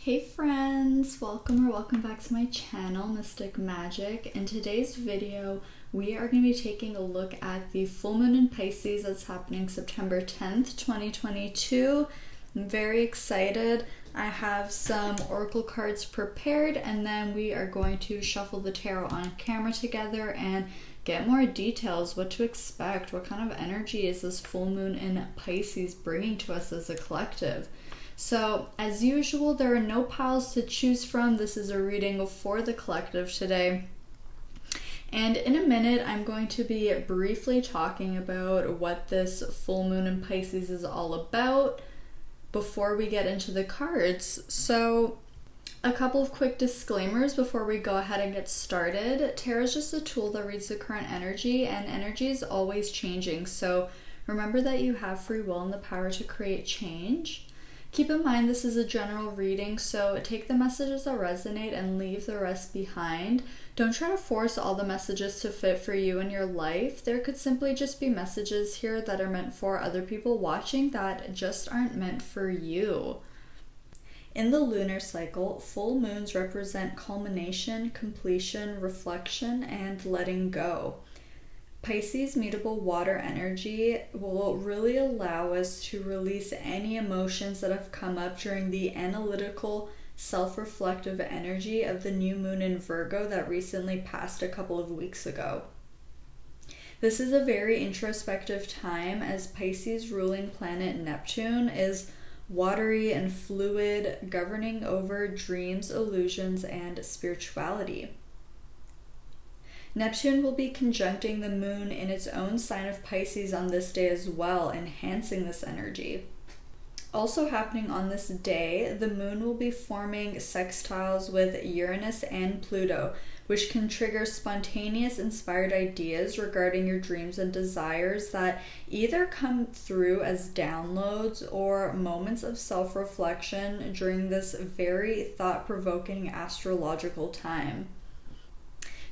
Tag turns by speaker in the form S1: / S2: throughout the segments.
S1: Hey friends, welcome back to my channel, Mystic Magic. In today's video, we are going to be taking a look at the full moon in Pisces that's happening September 10th, 2022. I'm very excited. I have some oracle cards prepared, and then we are going to shuffle the tarot on camera together and get more details, what to expect, what kind of energy is this full moon in Pisces bringing to us as a collective. So, as usual, there are no piles to choose from. This is a reading for the collective today. And in a minute, I'm going to be briefly talking about what this full moon in Pisces is all about before we get into the cards. So, a couple of quick disclaimers before we go ahead and get started. Tarot is just a tool that reads the current energy, and energy is always changing. So, remember that you have free will and the power to create change. Keep in mind this is a general reading, so take the messages that resonate and leave the rest behind. Don't try to force all the messages to fit for you in your life. There could simply just be messages here that are meant for other people watching that just aren't meant for you. In the lunar cycle, full moons represent culmination, completion, reflection, and letting go. Pisces mutable water energy will really allow us to release any emotions that have come up during the analytical, self-reflective energy of the new moon in Virgo that recently passed a couple of weeks ago. This is a very introspective time as Pisces ruling planet Neptune is watery and fluid, governing over dreams, illusions, and spirituality. Neptune will be conjuncting the moon in its own sign of Pisces on this day as well, enhancing this energy. Also happening on this day, the moon will be forming sextiles with Uranus and Pluto, which can trigger spontaneous inspired ideas regarding your dreams and desires that either come through as downloads or moments of self-reflection during this very thought-provoking astrological time.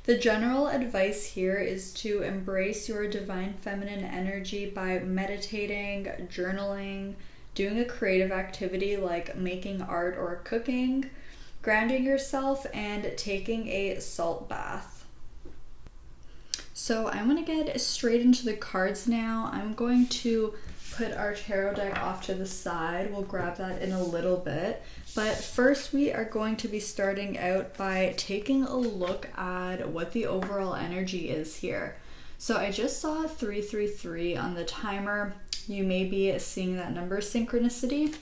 S1: The general advice here is to embrace your divine feminine energy by meditating, journaling, doing a creative activity like making art or cooking, grounding yourself, and taking a salt bath. So I'm going to get straight into the cards now. I'm going to put our tarot deck off to the side. We'll grab that in a little bit. But first we are going to be starting out by taking a look at what the overall energy is here. So I just saw 333 on the timer. You may be seeing that number synchronicity.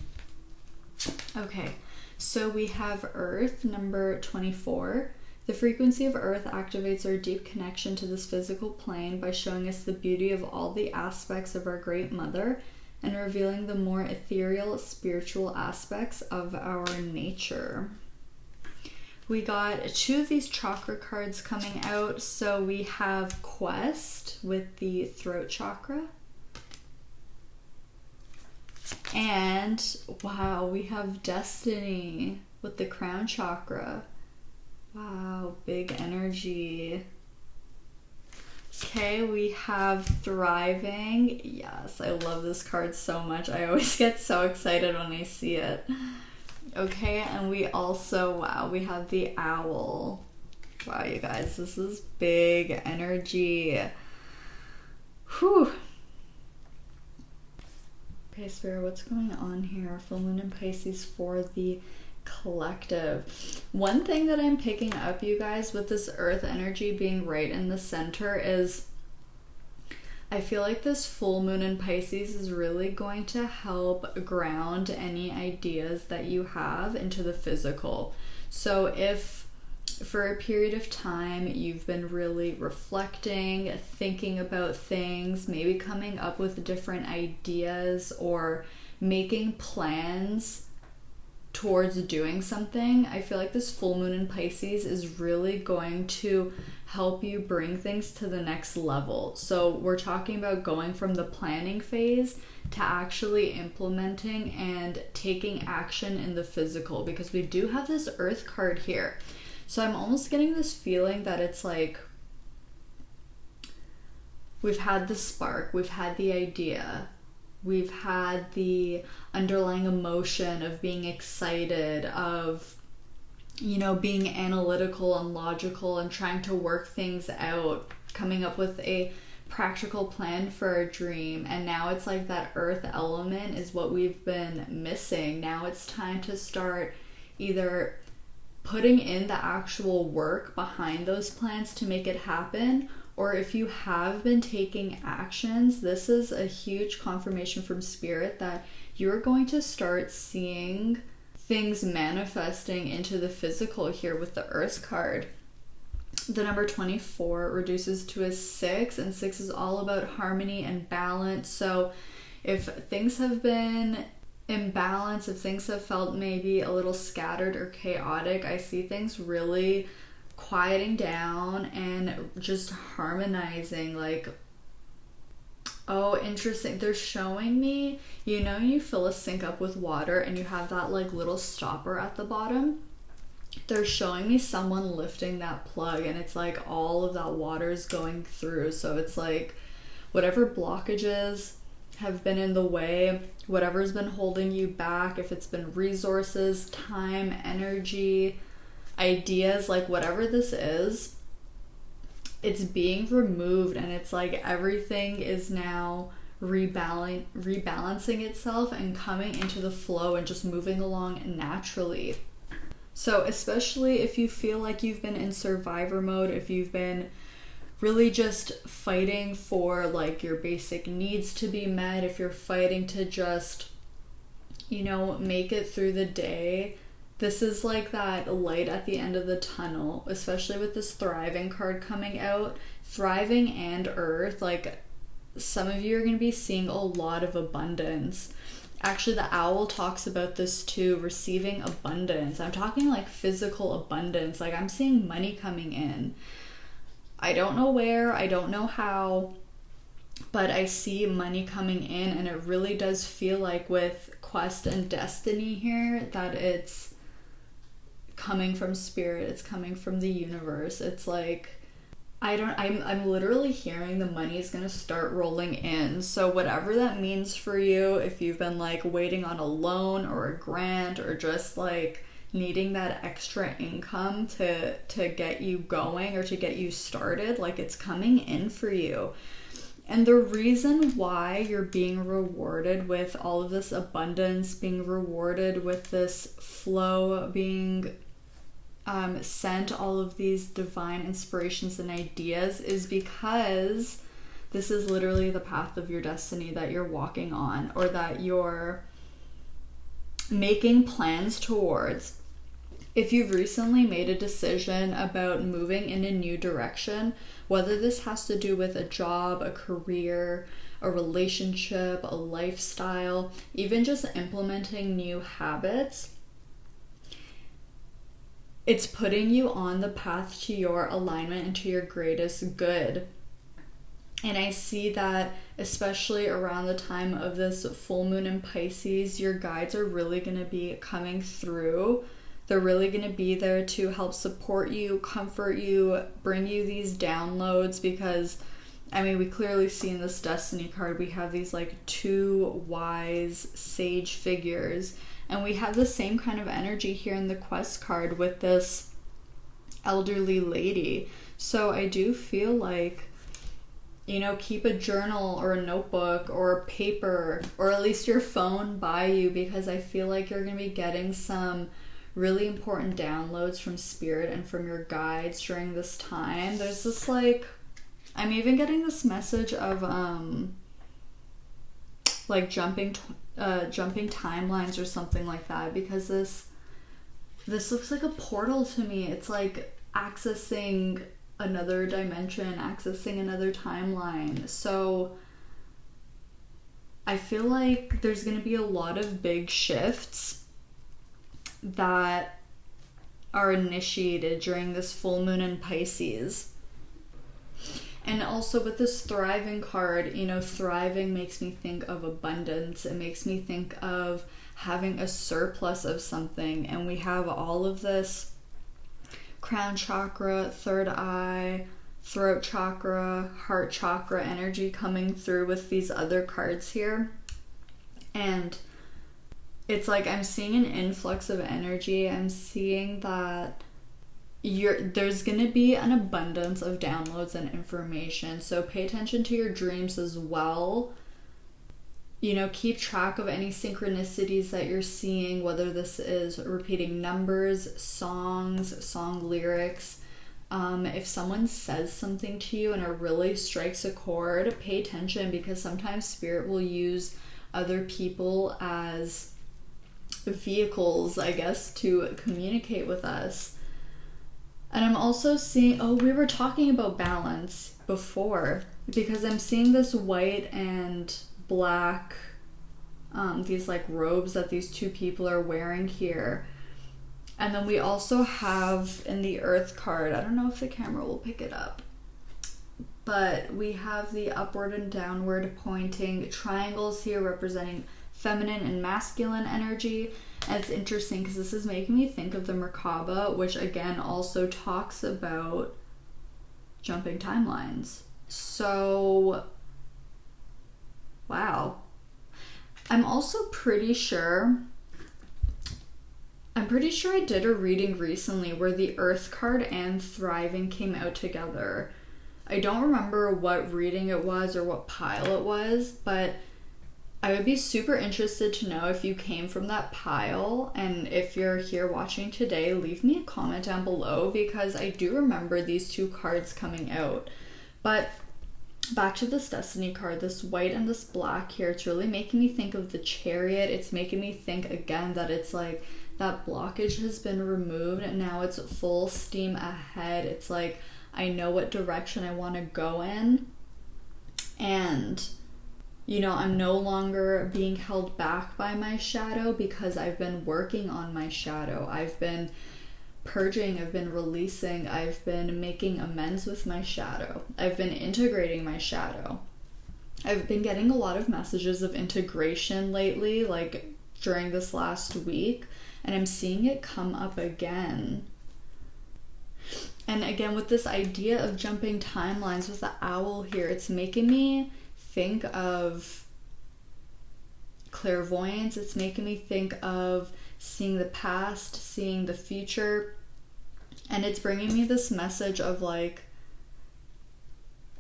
S1: Okay, so we have Earth, number 24. The frequency of Earth activates our deep connection to this physical plane by showing us the beauty of all the aspects of our Great Mother and revealing the more ethereal, spiritual aspects of our nature. We got two of these chakra cards coming out. So we have Quest with the throat chakra. And wow, we have Destiny with the crown chakra. Wow, big energy. Okay, we have Thriving. Yes, I love this card so much. I always get so excited when I see it. Okay, and we also, wow, we have the Owl. Wow, you guys, this is big energy. Whew. Okay, Spirit, what's going on here? Full moon in Pisces for the collective. One thing that I'm picking up, you guys, with this earth energy being right in the center is I feel like this full moon in Pisces is really going to help ground any ideas that you have into the physical. So if for a period of time you've been really reflecting, thinking about things, maybe coming up with different ideas or making plans towards doing something, I feel like this full moon in Pisces is really going to help you bring things to the next level. So we're talking about going from the planning phase to actually implementing and taking action in the physical, because we do have this Earth card here. So I'm almost getting this feeling that it's like we've had the spark, we've had the idea, we've had the underlying emotion of being excited, of, you know, being analytical and logical and trying to work things out, coming up with a practical plan for a dream. And now it's like that earth element is what we've been missing. Now it's time to start either putting in the actual work behind those plans to make it happen, or if you have been taking actions, this is a huge confirmation from spirit that you're going to start seeing things manifesting into the physical here with the Earth card. The number 24 reduces to a 6, and 6 is all about harmony and balance. So if things have been imbalanced, if things have felt maybe a little scattered or chaotic, I see things really quieting down and just harmonizing. Like, oh, interesting. They're showing me, you know, you fill a sink up with water and you have that like little stopper at the bottom. They're showing me someone lifting that plug, and it's like all of that water is going through. So it's like whatever blockages have been in the way, whatever's been holding you back, if it's been resources, time, energy, ideas, like whatever this is, it's being removed, and it's like everything is now rebalancing itself and coming into the flow and just moving along naturally. So especially if you feel like you've been in survivor mode, if you've been really just fighting for like your basic needs to be met, if you're fighting to just, you know, make it through the day, this is like that light at the end of the tunnel, especially with this thriving card coming out. Thriving and earth, like some of you are going to be seeing a lot of abundance. Actually, the owl talks about this too, receiving abundance. I'm talking like physical abundance. Like I'm seeing money coming in. I don't know where, I don't know how, but I see money coming in, and it really does feel like with quest and destiny here that it's coming from spirit, it's coming from the universe. It's like I'm literally hearing the money is gonna start rolling in. So whatever that means for you, if you've been like waiting on a loan or a grant or just like needing that extra income to get you going or to get you started, like it's coming in for you. And the reason why you're being rewarded with all of this abundance, being rewarded with this flow, being sent all of these divine inspirations and ideas is because this is literally the path of your destiny that you're walking on, or that you're making plans towards. If you've recently made a decision about moving in a new direction, whether this has to do with a job, a career, a relationship, a lifestyle, even just implementing new habits, it's putting you on the path to your alignment and to your greatest good. And I see that especially around the time of this full moon in Pisces, your guides are really going to be coming through. They're really going to be there to help support you, comfort you, bring you these downloads, because I mean, we clearly see in this destiny card, we have these like two wise sage figures. And we have the same kind of energy here in the quest card with this elderly lady. So I do feel like, you know, keep a journal or a notebook or paper, or at least your phone by you, because I feel like you're going to be getting some really important downloads from spirit and from your guides during this time. There's this like, I'm even getting this message of like jumping timelines or something like that, because this looks like a portal to me. It's like accessing another dimension, accessing another timeline. So I feel like there's going to be a lot of big shifts that are initiated during this full moon in Pisces. And also with this thriving card, you know, thriving makes me think of abundance. It makes me think of having a surplus of something. And we have all of this crown chakra, third eye, throat chakra, heart chakra energy coming through with these other cards here. And it's like I'm seeing an influx of energy. I'm seeing that there's going to be an abundance of downloads and information. So pay attention to your dreams as well. You know, keep track of any synchronicities that you're seeing, whether this is repeating numbers, songs, song lyrics. If someone says something to you and it really strikes a chord, pay attention, because sometimes spirit will use other people as vehicles, I guess, to communicate with us. And I'm also seeing, we were talking about balance before, because I'm seeing this white and black, these like robes that these two people are wearing here. And then we also have in the Earth card, I don't know if the camera will pick it up, but we have the upward and downward pointing triangles here representing feminine and masculine energy. And it's interesting because this is making me think of the Merkaba, which again also talks about jumping timelines. So, wow. I'm pretty sure I did a reading recently where the Earth card and Thriving came out together. I don't remember what reading it was or what pile it was, but I would be super interested to know if you came from that pile, and if you're here watching today, leave me a comment down below, because I do remember these two cards coming out. But back to this Destiny card, this white and this black here, it's really making me think of the Chariot. It's making me think again that it's like that blockage has been removed and now it's full steam ahead. It's like I know what direction I want to go in, and you know, I'm no longer being held back by my shadow because I've been working on my shadow. I've been purging, I've been releasing, I've been making amends with my shadow. I've been integrating my shadow. I've been getting a lot of messages of integration lately, like during this last week, and I'm seeing it come up again. And again, with this idea of jumping timelines with the owl here, it's making me think of clairvoyance. It's making me think of seeing the past, seeing the future, and it's bringing me this message of like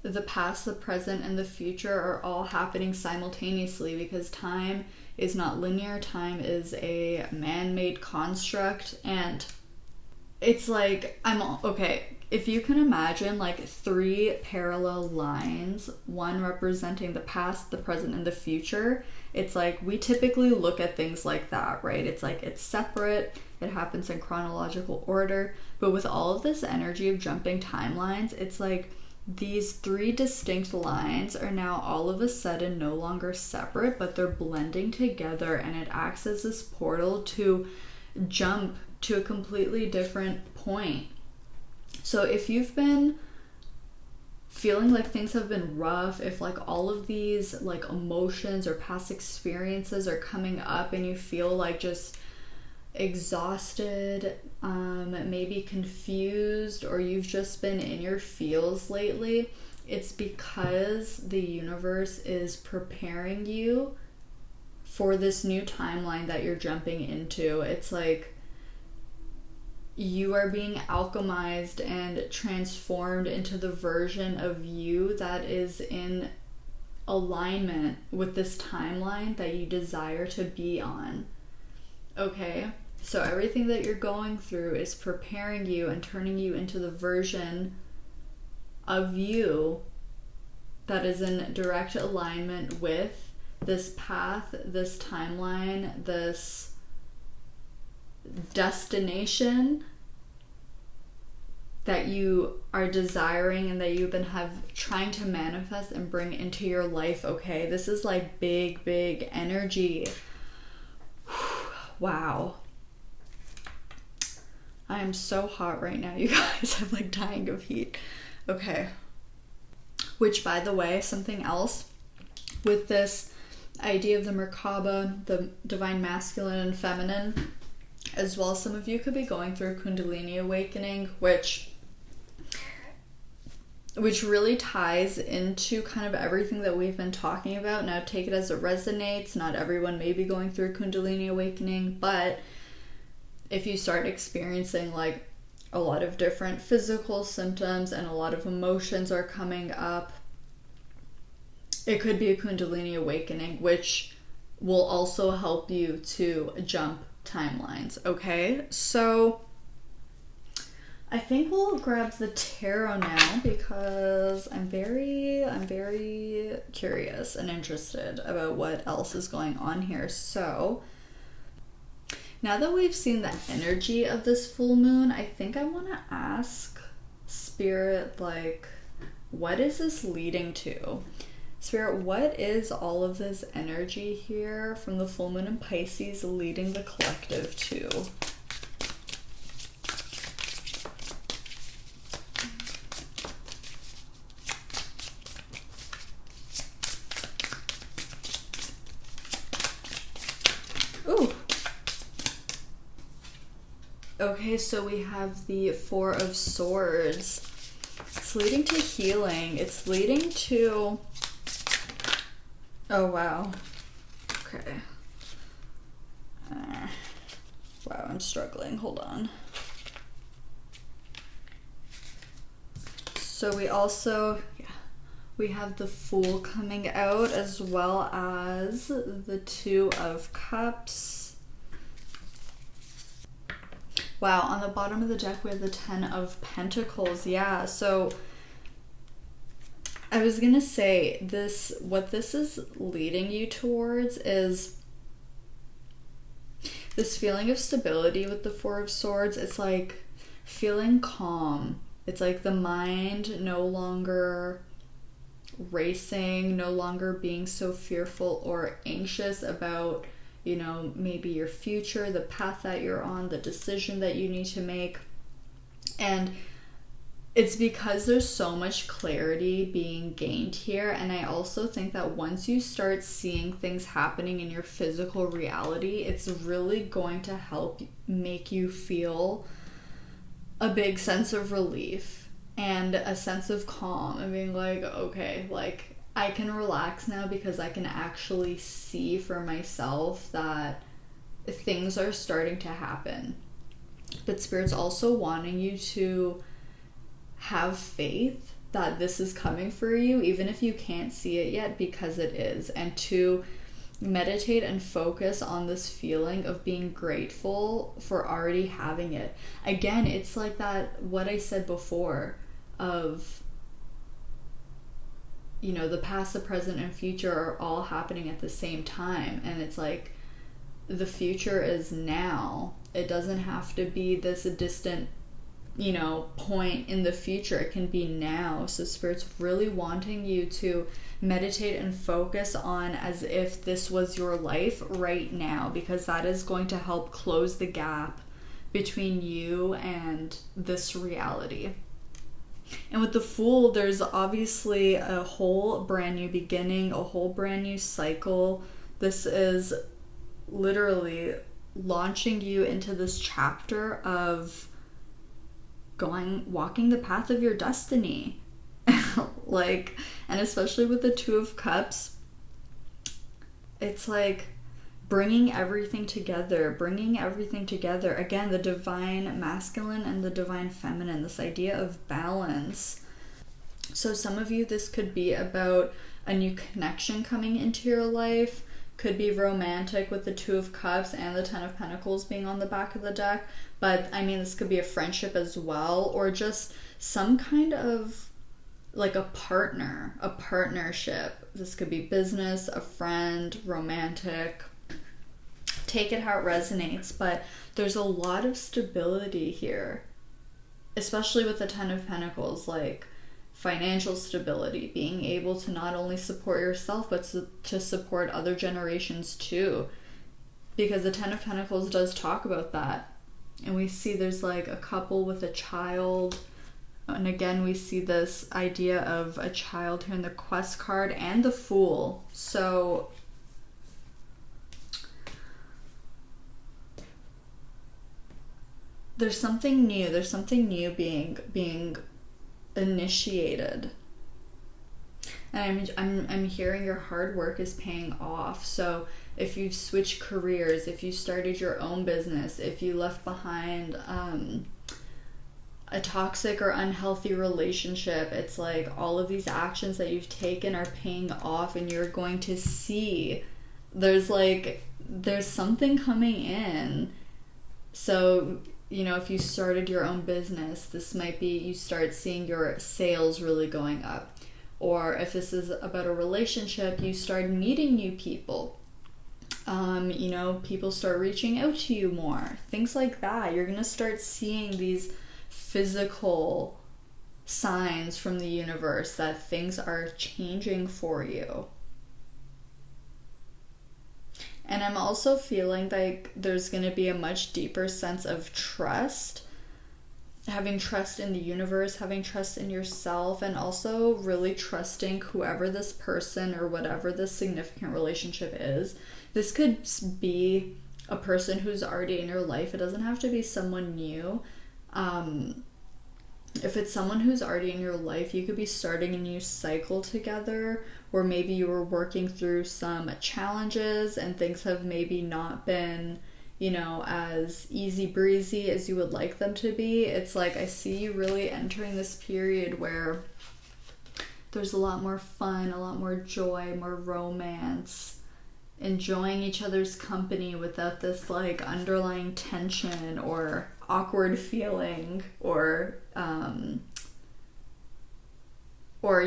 S1: the past, the present, and the future are all happening simultaneously, because time is not linear. Time is a man-made construct, and it's like if you can imagine like three parallel lines, one representing the past, the present, and the future, it's like we typically look at things like that, right? It's like it's separate, it happens in chronological order, but with all of this energy of jumping timelines, it's like these three distinct lines are now all of a sudden no longer separate, but they're blending together, and it acts as this portal to jump to a completely different point. So if you've been feeling like things have been rough, if like all of these like emotions or past experiences are coming up and you feel like just exhausted, maybe confused, or you've just been in your feels lately, it's because the universe is preparing you for this new timeline that you're jumping into. It's like you are being alchemized and transformed into the version of you that is in alignment with this timeline that you desire to be on. Okay? So everything that you're going through is preparing you and turning you into the version of you that is in direct alignment with this path, this timeline, this destination that you are desiring and that you've been trying to manifest and bring into your life. Okay, this is like big energy. Wow, I am so hot right now, you guys. I'm like dying of heat. Okay, which, by the way, something else with this idea of the Merkaba, the divine masculine and feminine, as well, some of you could be going through Kundalini awakening, which which really ties into kind of everything that we've been talking about. Now take it as it resonates. Not everyone may be going through Kundalini awakening, but if you start experiencing like a lot of different physical symptoms and a lot of emotions are coming up, it could be a Kundalini awakening, which will also help you to jump timelines. Okay, so I think we'll grab the tarot now because I'm very curious and interested about what else is going on here. So now that we've seen the energy of this full moon, I think I want to ask Spirit, like, what is this leading to? Spirit, what is all of this energy here from the full moon in Pisces leading the collective to? Ooh. Okay, so we have the Four of Swords. It's leading to healing. It's leading to... Oh, wow. Okay. Wow, I'm struggling. Hold on. So we also... We have the Fool coming out, as well as the Two of Cups. Wow, on the bottom of the deck we have the Ten of Pentacles. Yeah, so I was gonna say this, what this is leading you towards is this feeling of stability with the Four of Swords. It's like feeling calm. It's like the mind no longer racing, no longer being so fearful or anxious about, you know, maybe your future, the path that you're on, the decision that you need to make. And it's because there's so much clarity being gained here. And I also think that once you start seeing things happening in your physical reality, it's really going to help make you feel a big sense of relief and a sense of calm and being like, okay, like I can relax now because I can actually see for myself that things are starting to happen. But Spirit's also wanting you to have faith that this is coming for you, even if you can't see it yet, because it is. And to meditate and focus on this feeling of being grateful for already having it. Again, it's like that, what I said before, of, you know, the past, the present, and future are all happening at the same time. And it's like, the future is now. It doesn't have to be this distant, you know, point in the future. It can be now. So Spirit's really wanting you to meditate and focus on as if this was your life right now, because that is going to help close the gap between you and this reality. And with the Fool, there's obviously a whole brand new beginning, a whole brand new cycle. This is literally launching you into this chapter of walking the path of your destiny. Like, and especially with the Two of Cups, it's like bringing everything together. Again, the divine masculine and the divine feminine, this idea of balance. So some of you, this could be about a new connection coming into your life. Could be romantic with the Two of Cups and the Ten of Pentacles being on the back of the deck. But I mean, this could be a friendship as well, or just some kind of like a partnership. This could be business, a friend, romantic. Take it how it resonates, but there's a lot of stability here, especially with the Ten of Pentacles, like financial stability, being able to not only support yourself, but to support other generations too, because the Ten of Pentacles does talk about that. And we see there's like a couple with a child, and again we see this idea of a child here in the Quest card and the Fool. So there's something new being initiated. And I'm hearing your hard work is paying off. So if you've switched careers, if you started your own business, if you left behind a toxic or unhealthy relationship, it's like all of these actions that you've taken are paying off, and you're going to see there's something coming in. So, you know, if you started your own business, this might be you start seeing your sales really going up. Or if this is about a relationship, you start meeting new people. You know, people start reaching out to you more. Things like that. You're going to start seeing these physical signs from the universe that things are changing for you. And I'm also feeling like there's going to be a much deeper sense of trust. Having trust in the universe, having trust in yourself, and also really trusting whoever this person or whatever this significant relationship is. This could be a person who's already in your life. It doesn't have to be someone new. If it's someone who's already in your life, you could be starting a new cycle together, or maybe you were working through some challenges and things have maybe not been, you know, as easy breezy as you would like them to be. It's like I see you really entering this period where there's a lot more fun, a lot more joy, more romance, enjoying each other's company without this like underlying tension or awkward feeling or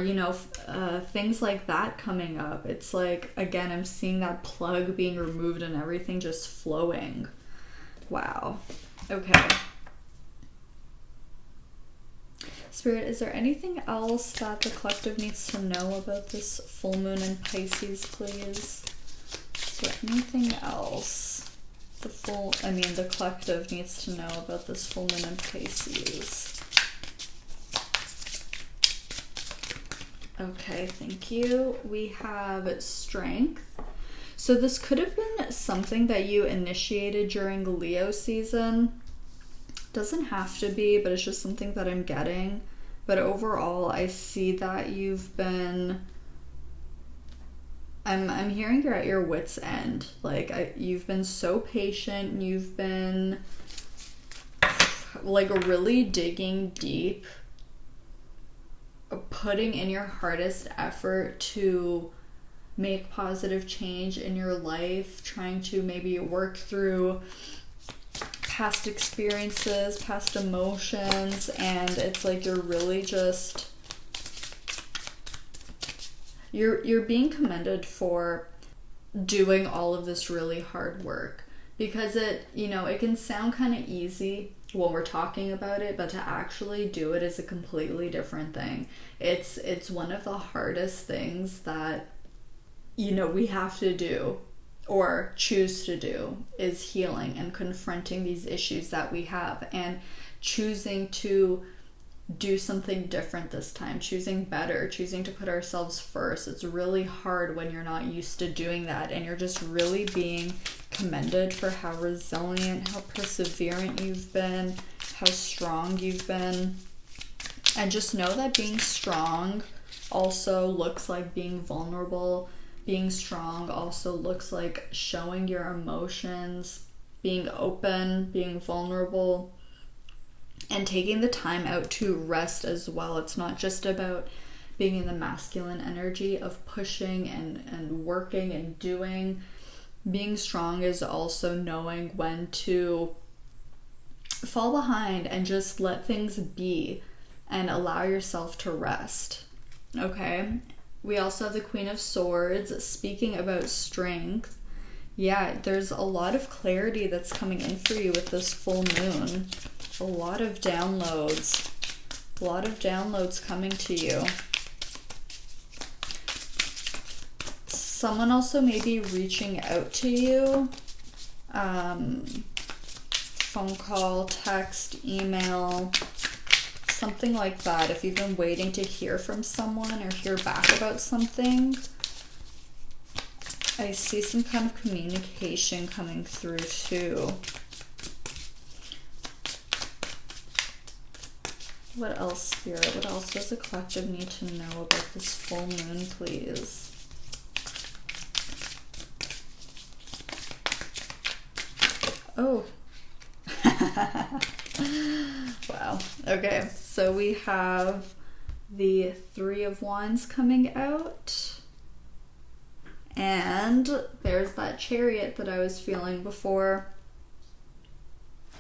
S1: you know, things like that coming up. It's like, again, I'm seeing that plug being removed and everything just flowing. Wow. Okay. Spirit, is there anything else that the collective needs to know about this full moon in Pisces, please? Is there anything else the collective needs to know about this full moon in Pisces? Okay, thank you. We have strength. So this could have been something that you initiated during Leo season. Doesn't have to be, but it's just something that I'm getting. But overall, I see that you've been... I'm hearing you're at your wit's end. Like, you've been so patient. You've been, like, really digging deep, putting in your hardest effort to make positive change in your life, trying to maybe work through past experiences, past emotions, and it's like you're really just... You're being commended for doing all of this really hard work, because it can sound kind of easy when we're talking about it, but to actually do it is a completely different thing. It's one of the hardest things that, you know, we have to do or choose to do, is healing and confronting these issues that we have and choosing to do something different this time, choosing better, choosing to put ourselves first. It's really hard when you're not used to doing that, and you're just really being commended for how resilient, how perseverant you've been, how strong you've been. And just know that being strong also looks like being vulnerable. Being strong also looks like showing your emotions, being open, being vulnerable, and taking the time out to rest as well. It's not just about being in the masculine energy of pushing and working and doing. Being strong is also knowing when to fall behind and just let things be and allow yourself to rest. Okay? We also have the Queen of Swords. Speaking about strength, yeah, there's a lot of clarity that's coming in for you with this full moon. A lot of downloads coming to you. Someone also may be reaching out to you. Phone call, text, email, something like that. If you've been waiting to hear from someone or hear back about something, I see some kind of communication coming through too. What else, Spirit? What else does the collective need to know about this full moon, please? Oh. Wow. Okay, so we have the Three of Wands coming out. And there's that Chariot that I was feeling before.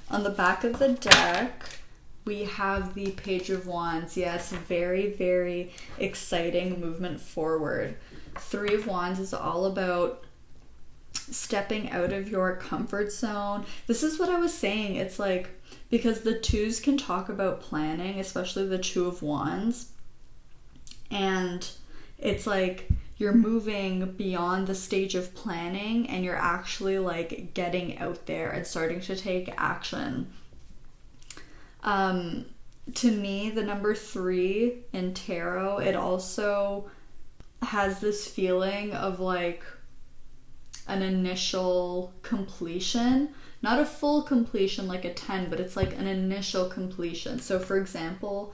S1: On the back of the deck, we have the Page of Wands. Yes, very, very exciting movement forward. Three of Wands is all about stepping out of your comfort zone. This is what I was saying. It's like, because the twos can talk about planning, especially the Two of Wands. And it's like you're moving beyond the stage of planning and you're actually like getting out there and starting to take action. To me, the number 3 in tarot, it also has this feeling of like an initial completion, not a full completion like a 10, but it's like an initial completion. So for example,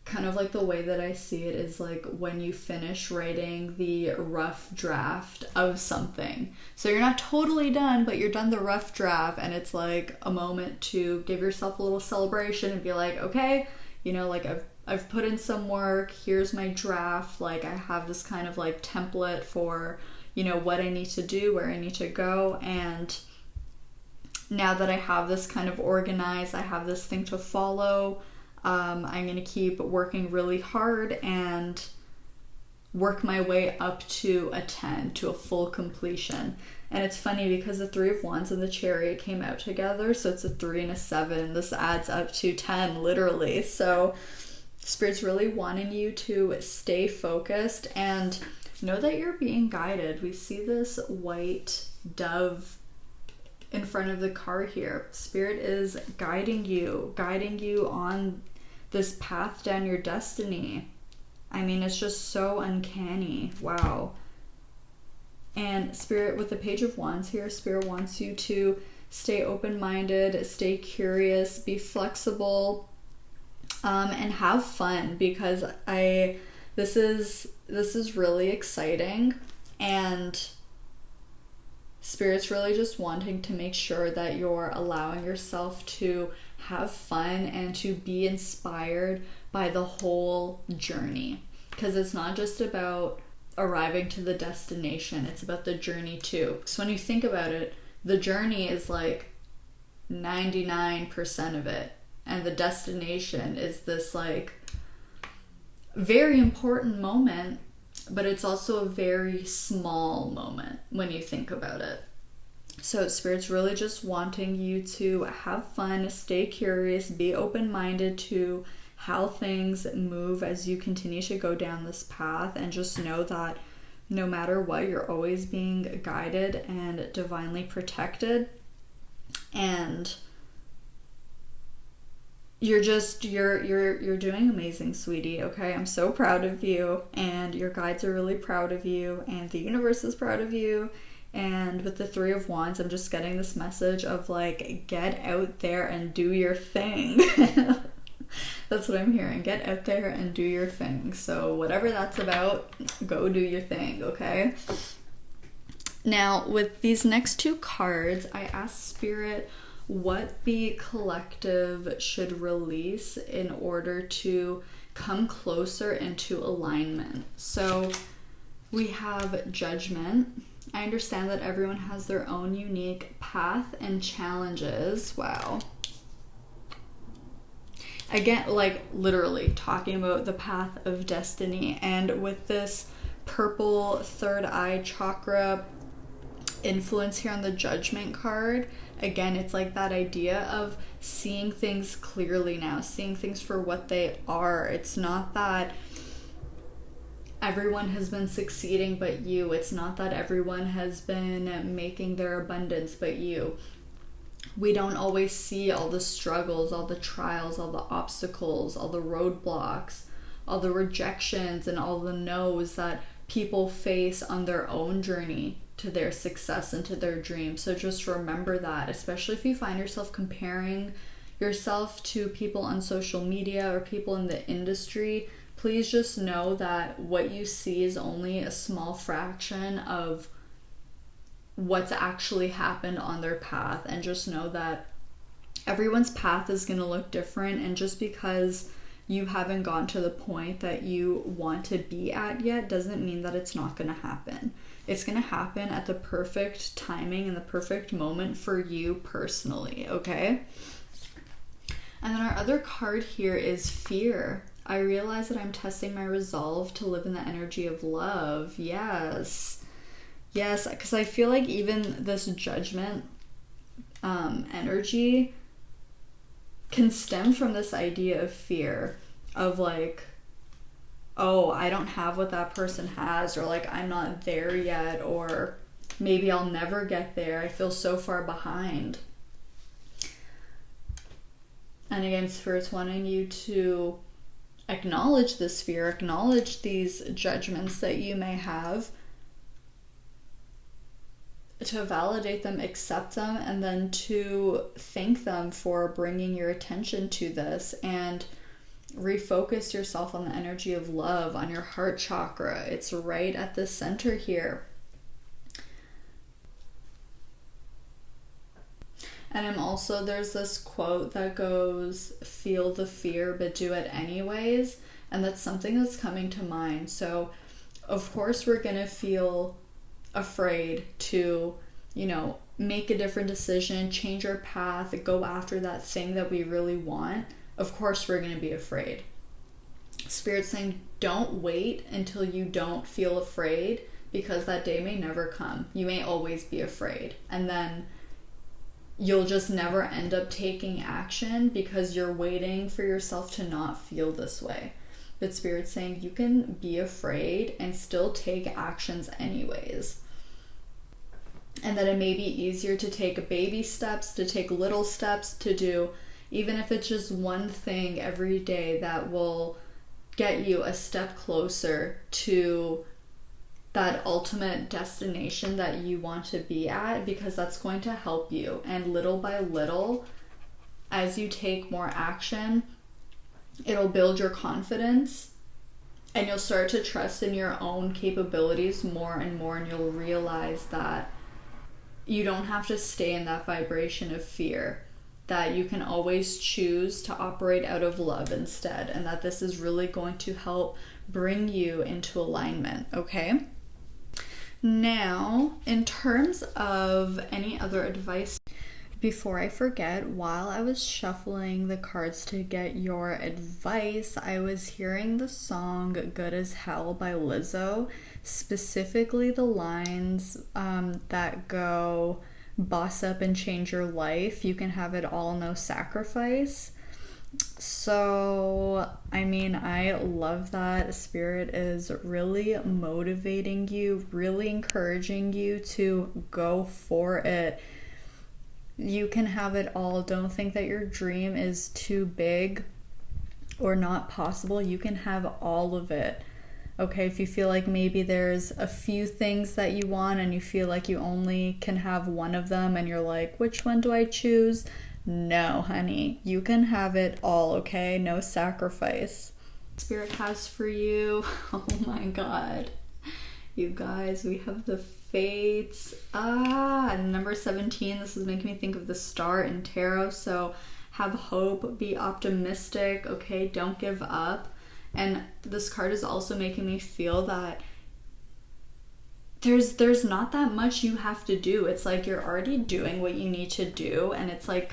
S1: kind of like the way that I see it is like when you finish writing the rough draft of something. So you're not totally done, but you're done the rough draft, and it's like a moment to give yourself a little celebration and be like, okay, you know, like I've put in some work, here's my draft, like I have this kind of like template for, you know, what I need to do, where I need to go, and now that I have this kind of organized, I have this thing to follow, I'm going to keep working really hard and work my way up to a 10, to a full completion. And it's funny because the Three of Wands and the Chariot came out together, so it's a 3 and a 7. This adds up to 10, literally. So Spirit's really wanting you to stay focused and know that you're being guided. We see this white dove in front of the car here. Spirit is guiding you on this path down your destiny. I mean, it's just so uncanny. Wow. And Spirit, with the Page of Wands here, Spirit wants you to stay open-minded, stay curious, be flexible, and have fun, because this is really exciting, and Spirit's really just wanting to make sure that you're allowing yourself to have fun and to be inspired by the whole journey, because it's not just about arriving to the destination, it's about the journey too. So when you think about it, the journey is like 99% of it, and the destination is this like very important moment, but it's also a very small moment when you think about it. So Spirit's really just wanting you to have fun, stay curious, be open-minded to how things move as you continue to go down this path, and just know that no matter what, you're always being guided and divinely protected, and you're doing amazing, sweetie. Okay, I'm so proud of you, and your guides are really proud of you, and the universe is proud of you. And with the Three of Wands, I'm just getting this message of like, get out there and do your thing. That's what I'm hearing. Get out there and do your thing. So whatever that's about, go do your thing, okay? Now, with these next two cards, I asked Spirit what the collective should release in order to come closer into alignment. So we have Judgment. I understand that everyone has their own unique path and challenges. Wow. Again, like literally talking about the path of destiny, and with this purple third eye chakra influence here on the Judgment card, again, it's like that idea of seeing things clearly now, seeing things for what they are. It's not that everyone has been succeeding but you. It's not that everyone has been making their abundance but you. We don't always see all the struggles, all the trials, all the obstacles, all the roadblocks, all the rejections, and all the no's that people face on their own journey to their success and to their dreams. So just remember that, especially if you find yourself comparing yourself to people on social media or people in the industry, please just know that what you see is only a small fraction of what's actually happened on their path. And just know that everyone's path is going to look different, and just because you haven't gotten to the point that you want to be at yet doesn't mean that it's not going to happen. It's going to happen at the perfect timing and the perfect moment for you personally, okay? And then our other card here is fear. I realize that I'm testing my resolve to live in the energy of love. Yes, because I feel like even this judgment energy can stem from this idea of fear of like, oh, I don't have what that person has, or like I'm not there yet, or maybe I'll never get there. I feel so far behind. And again, Spirit's wanting you to acknowledge this fear, acknowledge these judgments that you may have, to validate them, accept them, and then to thank them for bringing your attention to this, and refocus yourself on the energy of love, on your heart chakra. It's right at the center here. And I'm also, there's this quote that goes, feel the fear but do it anyways, and that's something that's coming to mind. So of course we're gonna feel afraid to, make a different decision, change our path, go after that thing that we really want. Of course we're going to be afraid. Spirit's saying don't wait until you don't feel afraid, because that day may never come. You may always be afraid, and then you'll just never end up taking action because you're waiting for yourself to not feel this way. But Spirit's saying you can be afraid and still take actions anyways. And that it may be easier to take baby steps, to take little steps, to do, even if it's just one thing every day that will get you a step closer to that ultimate destination that you want to be at, because that's going to help you. And little by little, as you take more action, it'll build your confidence, and you'll start to trust in your own capabilities more and more, and you'll realize that you don't have to stay in that vibration of fear, that you can always choose to operate out of love instead, and that this is really going to help bring you into alignment, okay? Now, in terms of any other advice, before I forget, while I was shuffling the cards to get your advice, I was hearing the song Good as Hell by Lizzo, specifically the lines that go, boss up and change your life, you can have it all, no sacrifice. So, I mean, I love that. Spirit is really motivating you, really encouraging you to go for it. You can have it all. Don't think that your dream is too big or not possible. You can have all of it. Okay, if you feel like maybe there's a few things that you want and you feel like you only can have one of them and you're like, which one do I choose? No, honey, you can have it all, okay? No sacrifice. Spirit has for you. Oh my God. You guys, we have the Fates. Number 17. This is making me think of the star in tarot. So have hope, be optimistic, okay? Don't give up. And this card is also making me feel that there's not that much you have to do. It's like you're already doing what you need to do, and it's like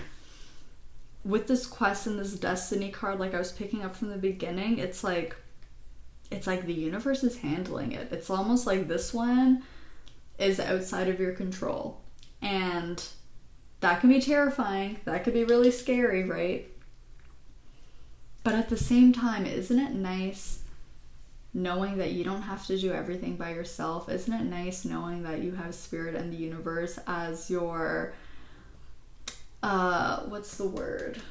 S1: with this quest and this destiny card, like I was picking up from the beginning, it's like the universe is handling it. It's almost like this one is outside of your control, and that can be terrifying. That could be really scary, right? But at the same time, isn't it nice knowing that you don't have to do everything by yourself? Isn't it nice knowing that you have Spirit and the universe as your, what's the word?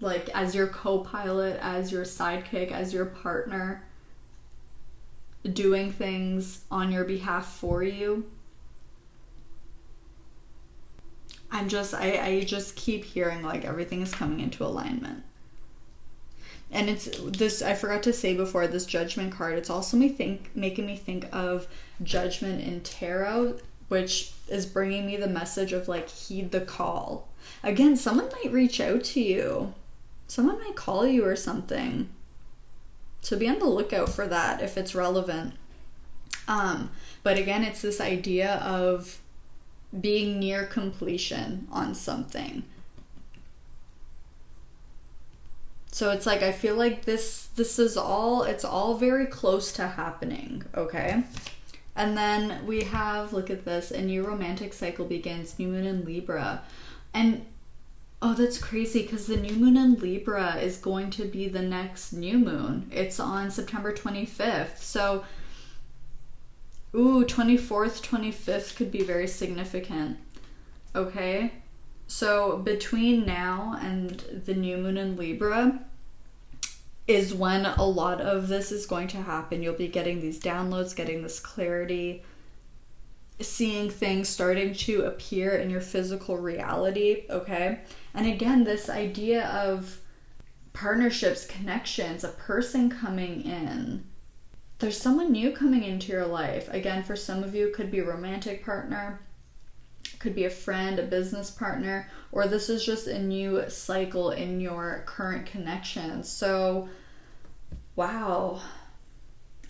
S1: Like, as your co-pilot, as your sidekick, as your partner, doing things on your behalf for you? I just keep hearing like everything is coming into alignment. And it's this, I forgot to say before, this judgment card, it's also making me think of judgment in tarot, which is bringing me the message of like, heed the call. Again, someone might reach out to you. Someone might call you or something. So be on the lookout for that if it's relevant. But again, it's this idea of being near completion on something. So it's like, I feel like this is all, it's all very close to happening, okay? And then we have, look at this, a new romantic cycle begins, new moon in Libra. And, oh, that's crazy, because the new moon in Libra is going to be the next new moon. It's on September 25th. So, ooh, 24th, 25th could be very significant, okay? So between now and the new moon in Libra is when a lot of this is going to happen. You'll be getting these downloads, getting this clarity, seeing things starting to appear in your physical reality, okay? And again, this idea of partnerships, connections, a person coming in. There's someone new coming into your life. Again, for some of you, it could be a romantic partner, could be a friend, a business partner, or this is just a new cycle in your current connection. So, wow.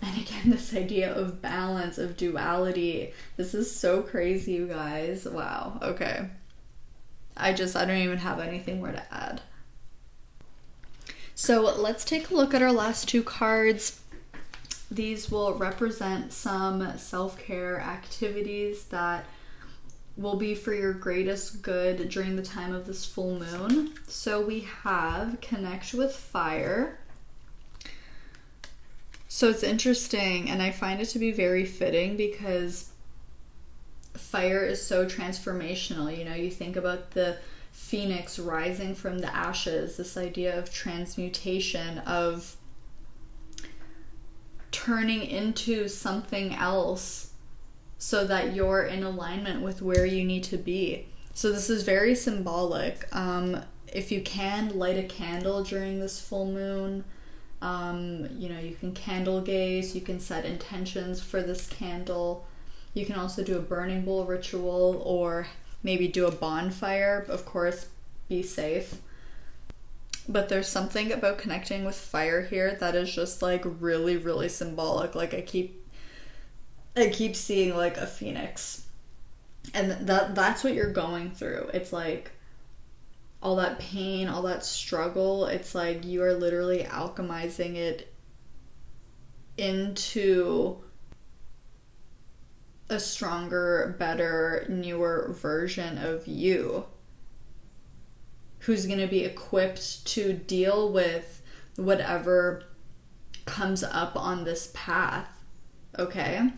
S1: And again, this idea of balance, of duality. This is so crazy, you guys. Wow. Okay. I don't even have anything more to add. So let's take a look at our last two cards. These will represent some self-care activities that will be for your greatest good during the time of this full moon. So we have Connect with Fire. So it's interesting, and I find it to be very fitting because fire is so transformational. You know, you think about the phoenix rising from the ashes, this idea of transmutation, of turning into something else so that you're in alignment with where you need to be. So this is very symbolic. If you can, light a candle during this full moon. You know, you can candle gaze, you can set intentions for this candle. You can also do a burning bowl ritual or maybe do a bonfire. Of course, be safe. But there's something about connecting with fire here that is just like really, really symbolic. Like I keep seeing like a phoenix, and that's what you're going through. It's like all that pain, all that struggle. It's like you are literally alchemizing it into a stronger, better, newer version of you, who's going to be equipped to deal with whatever comes up on this path, okay?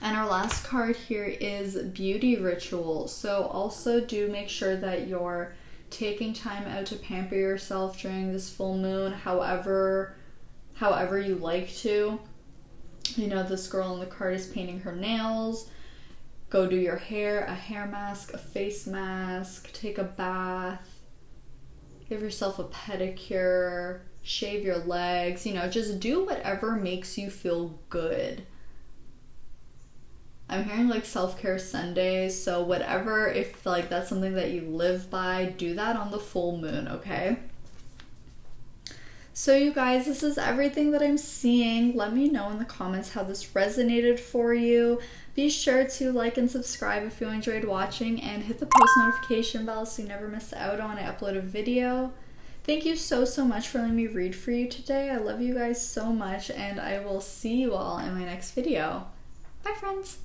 S1: And our last card here is Beauty Ritual. So also do make sure that you're taking time out to pamper yourself during this full moon, however you like to. You know, this girl in the card is painting her nails. Go do your hair, a hair mask, a face mask, take a bath, give yourself a pedicure, shave your legs, you know, just do whatever makes you feel good. I'm hearing like self-care Sundays, so whatever, if like that's something that you live by, do that on the full moon, okay? So you guys, this is everything that I'm seeing. Let me know in the comments how this resonated for you. Be sure to like and subscribe if you enjoyed watching, and hit the post notification bell so you never miss out on when I upload a video. Thank you so much for letting me read for you today. I love you guys so much, and I will see you all in my next video. Bye, friends!